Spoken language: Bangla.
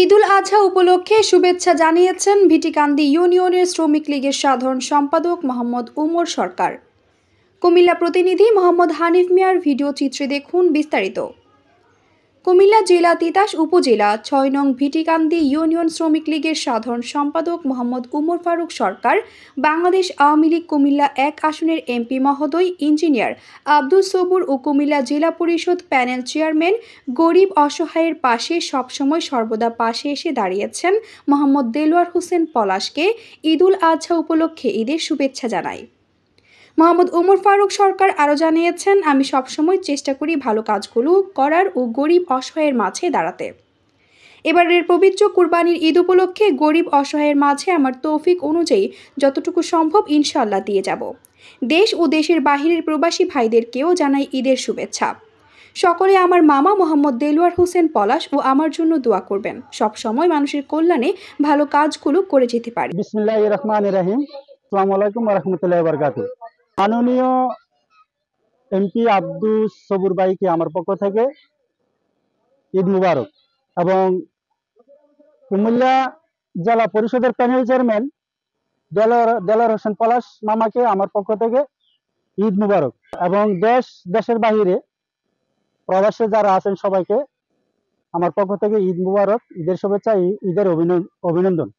ঈদুল আজহা উপলক্ষে শুভেচ্ছা জানিয়েছেন ভিটিকান্দি ইউনিয়নের শ্রমিক লীগের সাধারণ সম্পাদক মোহাম্মদ উমর সরকার। কুমিল্লা প্রতিনিধি মোহাম্মদ হানিফ মিয়ার ভিডিও চিত্রে দেখুন বিস্তারিত। কুমিল্লা জেলা তিতাস উপজেলা ৬ নং ভিটিকান্দি ইউনিয়ন শ্রমিক লীগের সাধারণ সম্পাদক মোহাম্মদ উমর ফারুক সরকার, বাংলাদেশ আওয়ামী লীগ কুমিল্লা ১ আসনের এমপি মহোদয় ইঞ্জিনিয়ার আব্দুল সবুর ও কুমিল্লা জেলা পরিষদ প্যানেল চেয়ারম্যান গরিব অসহায়ের পাশে সবসময় সর্বদা পাশে এসে দাঁড়িয়েছেন মোহাম্মদ দেলোয়ার হোসেন পলাশকে ঈদুল আজহা উপলক্ষে ঈদের শুভেচ্ছা জানায়। মোহাম্মদ উমর ফারুক সরকার আরও জানিয়েছেন, আমি সবসময় চেষ্টা করি ভালো কাজগুলো করার ও গরিব অসহায়ের মাঝে দাঁড়াতে। এবারের পবিত্র কুরবানির ঈদ উপলক্ষে গরিব অসহায়ের মাঝে আমার তৌফিক অনুযায়ী যতটুকু সম্ভব ইনশাআল্লাহ দিয়ে যাব। দেশ ও দেশের বাহিরের প্রবাসী ভাইদেরকেও জানাই ঈদের শুভেচ্ছা। সকলে আমার মামা মোহাম্মদ দেলোয়ার হোসেন পলাশ ও আমার জন্য দোয়া করবেন। সব সময় মানুষের কল্যাণে ভালো কাজগুলো করে যেতে পারি। বিসমিল্লাহির রহমানির রহিম। আসসালামু আলাইকুম ওয়া রাহমাতুল্লাহি ওয়া বারাকাতুহু। মাননীয় এমপি আব্দুল সবুর ভাইকে আমার পক্ষ থেকে ঈদ মুবারক, এবং কুমিল্লা জেলা পরিষদের প্যানেল চেয়ারম্যান দেলোয়ার হোসেন পলাশ মামাকে আমার পক্ষ থেকে ঈদ মুবারক, এবং দেশের বাহিরে প্রবাসে যারা আছেন সবাইকে আমার পক্ষ থেকে ঈদ মুবারক, ঈদের শুভেচ্ছা, ঈদের অভিনন্দন।